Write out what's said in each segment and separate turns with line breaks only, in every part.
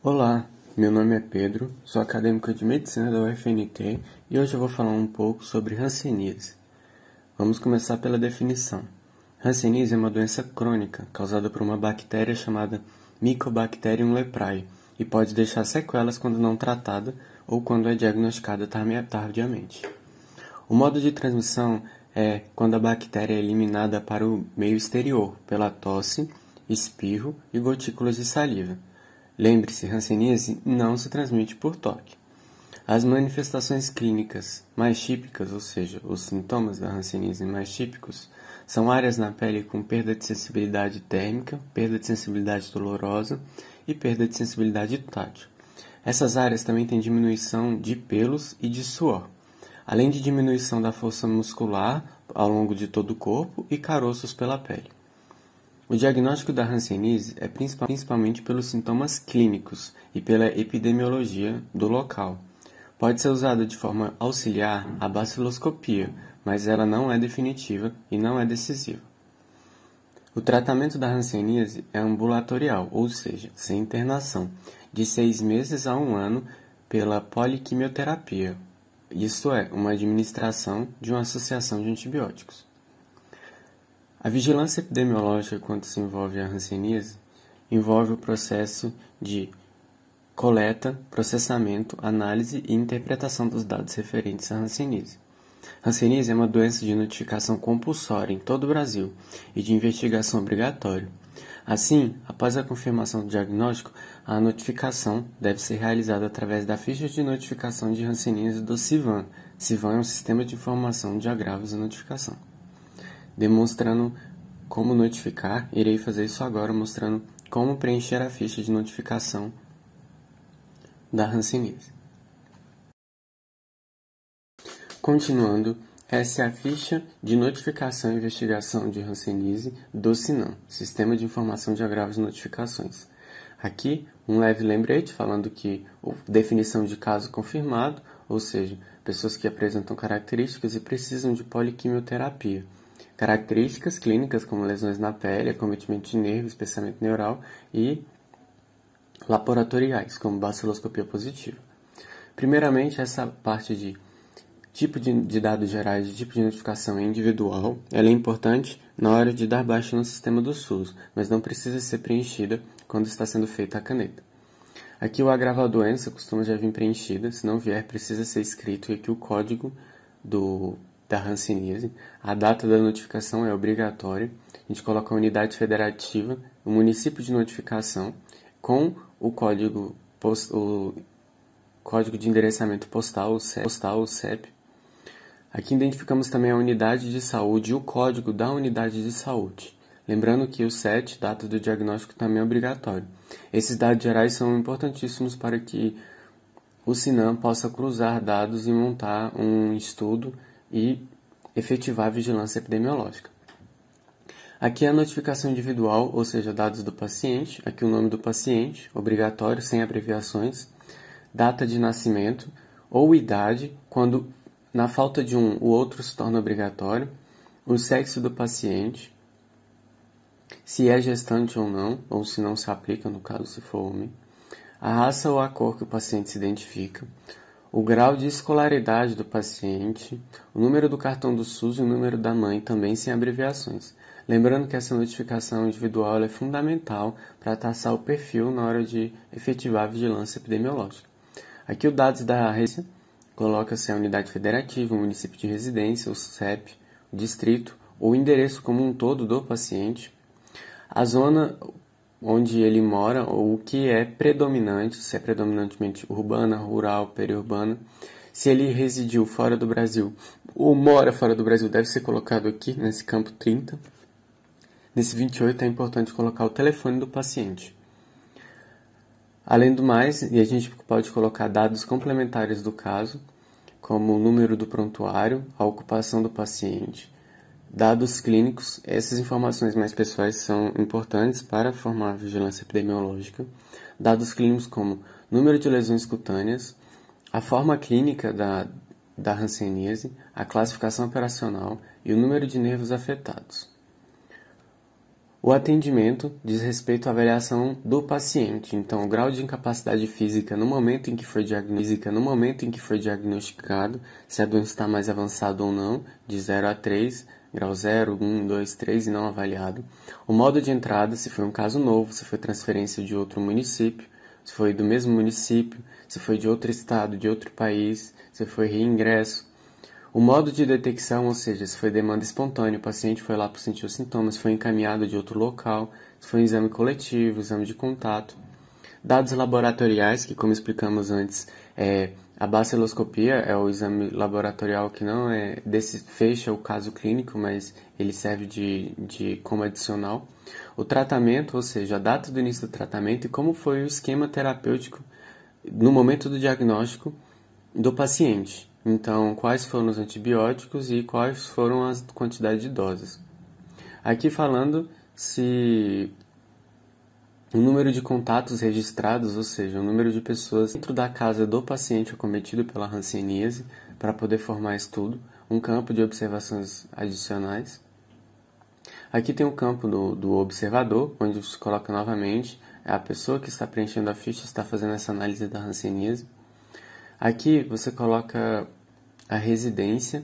Olá, meu nome é Pedro, sou acadêmico de Medicina da UFNT e hoje eu vou falar um pouco sobre hanseníase. Vamos começar pela definição. Hanseníase é uma doença crônica causada por uma bactéria chamada Mycobacterium leprae e pode deixar sequelas quando não tratada ou quando é diagnosticada tardiamente. O modo de transmissão é quando a bactéria é eliminada para o meio exterior pela tosse, espirro e gotículas de saliva. Lembre-se, hanseníase não se transmite por toque. As manifestações clínicas mais típicas, ou seja, os sintomas da hanseníase mais típicos, são áreas na pele com perda de sensibilidade térmica, perda de sensibilidade dolorosa e perda de sensibilidade tátil. Essas áreas também têm diminuição de pelos e de suor, além de diminuição da força muscular ao longo de todo o corpo e caroços pela pele. O diagnóstico da hanseníase é principalmente pelos sintomas clínicos e pela epidemiologia do local. Pode ser usada de forma auxiliar a baciloscopia, mas ela não é definitiva e não é decisiva. O tratamento da hanseníase é ambulatorial, ou seja, sem internação, de 6 meses a 1 ano pela poliquimioterapia, isto é, uma administração de uma associação de antibióticos. A vigilância epidemiológica quando se envolve a hanseníase envolve o processo de coleta, processamento, análise e interpretação dos dados referentes à hanseníase. Hanseníase é uma doença de notificação compulsória em todo o Brasil e de investigação obrigatória. Assim, após a confirmação do diagnóstico, a notificação deve ser realizada através da ficha de notificação de hanseníase do CIVAN. CIVAN é um sistema de informação de agravos e notificação. Demonstrando como notificar, irei fazer isso agora, mostrando como preencher a ficha de notificação da hanseníase. Continuando, essa é a ficha de notificação e investigação de hanseníase do SINAM, Sistema de Informação de Agravos e Notificações. Aqui, um leve lembrete falando que definição de caso confirmado, ou seja, pessoas que apresentam características e precisam de poliquimioterapia. Características clínicas como lesões na pele, acometimento de nervo, espessamento neural e laboratoriais, como baciloscopia positiva. Primeiramente, essa parte de tipo de dados gerais de tipo de notificação é individual. Ela é importante na hora de dar baixa no sistema do SUS, mas não precisa ser preenchida quando está sendo feita a caneta. Aqui o agravo à doença costuma já vir preenchida, se não vier precisa ser escrito, e aqui o código da hanseníase. A data da notificação é obrigatória. A gente coloca a unidade federativa, o município de notificação, com o código de endereçamento postal, o CEP. Aqui identificamos também a unidade de saúde e o código da unidade de saúde. Lembrando que o CET, data do diagnóstico, também é obrigatório. Esses dados gerais são importantíssimos para que o SINAM possa cruzar dados e montar um estudo e efetivar a vigilância epidemiológica. Aqui é a notificação individual, ou seja, dados do paciente. Aqui o nome do paciente, obrigatório, sem abreviações. Data de nascimento ou idade, quando na falta de um, o outro se torna obrigatório. O sexo do paciente, se é gestante ou não, ou se não se aplica, no caso, se for homem. A raça ou a cor que o paciente se identifica. O grau de escolaridade do paciente, o número do cartão do SUS e o número da mãe, também sem abreviações. Lembrando que essa notificação individual é fundamental para traçar o perfil na hora de efetivar a vigilância epidemiológica. Aqui os dados da residência, coloca-se a unidade federativa, o município de residência, o CEP, o distrito, o endereço como um todo do paciente, a zona onde ele mora, ou o que é predominante, se é predominantemente urbana, rural, periurbana. Se ele residiu fora do Brasil ou mora fora do Brasil, deve ser colocado aqui, nesse campo 30. Nesse 28 é importante colocar o telefone do paciente. Além do mais, e a gente pode colocar dados complementares do caso, como o número do prontuário, a ocupação do paciente, dados clínicos. Essas informações mais pessoais são importantes para formar a vigilância epidemiológica. Dados clínicos como número de lesões cutâneas, a forma clínica da hanseníase, a classificação operacional e o número de nervos afetados. O atendimento diz respeito à avaliação do paciente, então o grau de incapacidade física no momento em que foi diagnosticado, se a doença está mais avançada ou não, de 0 a 3, grau 0, 1, 2, 3 e não avaliado. O modo de entrada, se foi um caso novo, se foi transferência de outro município, se foi do mesmo município, se foi de outro estado, de outro país, se foi reingresso. O modo de detecção, ou seja, se foi demanda espontânea, o paciente foi lá para sentir os sintomas, foi encaminhado de outro local, se foi um exame coletivo, exame de contato. Dados laboratoriais, que como explicamos antes, a baciloscopia é o exame laboratorial que não fecha o caso clínico, mas ele serve como adicional. O tratamento, ou seja, a data do início do tratamento e como foi o esquema terapêutico no momento do diagnóstico do paciente. Então, quais foram os antibióticos e quais foram as quantidades de doses. Aqui falando se o número de contatos registrados, ou seja, o número de pessoas dentro da casa do paciente acometido pela hanseníase, para poder formar estudo, um campo de observações adicionais. Aqui tem o campo do observador, onde se coloca novamente a pessoa que está preenchendo a ficha, está fazendo essa análise da hanseníase. Aqui você coloca a residência,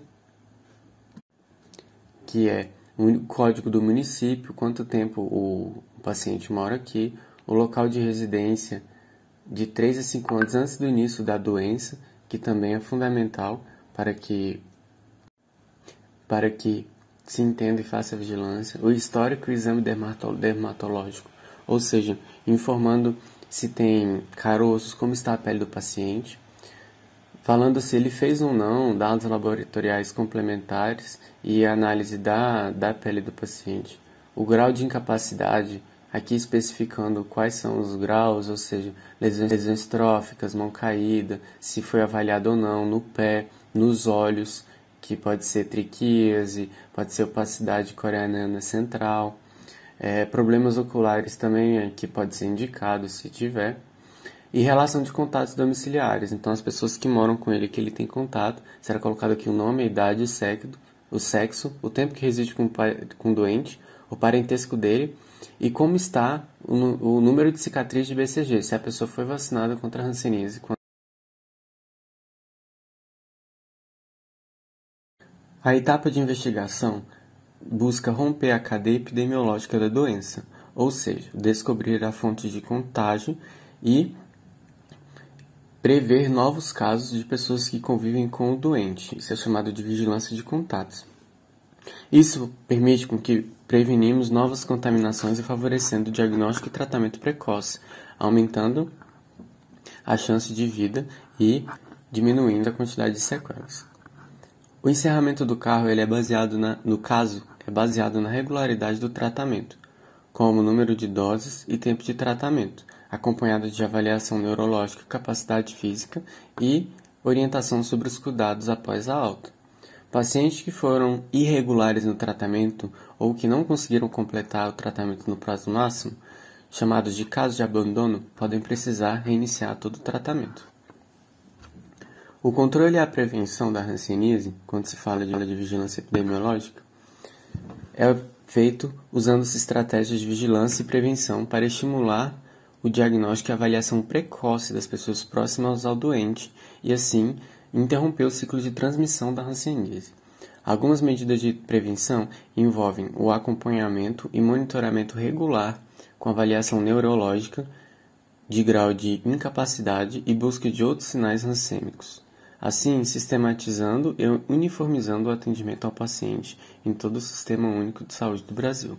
que é o código do município, quanto tempo o paciente mora aqui, o local de residência de 3 a 5 anos antes do início da doença, que também é fundamental para que se entenda e faça a vigilância, o histórico e o exame dermatológico, ou seja, informando se tem caroços, como está a pele do paciente, falando se ele fez ou não dados laboratoriais complementares e a análise da pele do paciente. O grau de incapacidade, aqui especificando quais são os graus, ou seja, lesões tróficas, mão caída, se foi avaliado ou não, no pé, nos olhos, que pode ser triquíase, pode ser opacidade coreana central, problemas oculares também, que pode ser indicado se tiver. E relação de contatos domiciliares. Então, as pessoas que moram com ele, que ele tem contato, será colocado aqui o nome, a idade, o sexo, o tempo que reside com o doente, o parentesco dele e como está o número de cicatriz de BCG, se a pessoa foi vacinada contra a hanseníase. A etapa de investigação busca romper a cadeia epidemiológica da doença, ou seja, descobrir a fonte de contágio e prever novos casos de pessoas que convivem com o doente. Isso é chamado de vigilância de contatos. Isso permite com que prevenimos novas contaminações e favorecendo o diagnóstico e tratamento precoce, aumentando a chance de vida e diminuindo a quantidade de sequelas. O encerramento do carro é baseado na regularidade do tratamento, como o número de doses e tempo de tratamento, acompanhado de avaliação neurológica, capacidade física e orientação sobre os cuidados após a alta. Pacientes que foram irregulares no tratamento ou que não conseguiram completar o tratamento no prazo máximo, chamados de casos de abandono, podem precisar reiniciar todo o tratamento. O controle e a prevenção da hanseníase, quando se fala de vigilância epidemiológica, é feito usando-se estratégias de vigilância e prevenção para estimular o diagnóstico e avaliação precoce das pessoas próximas ao doente e, assim, interromper o ciclo de transmissão da hanseníase. Algumas medidas de prevenção envolvem o acompanhamento e monitoramento regular com avaliação neurológica de grau de incapacidade e busca de outros sinais hansêmicos. Assim, sistematizando e uniformizando o atendimento ao paciente em todo o Sistema Único de Saúde do Brasil.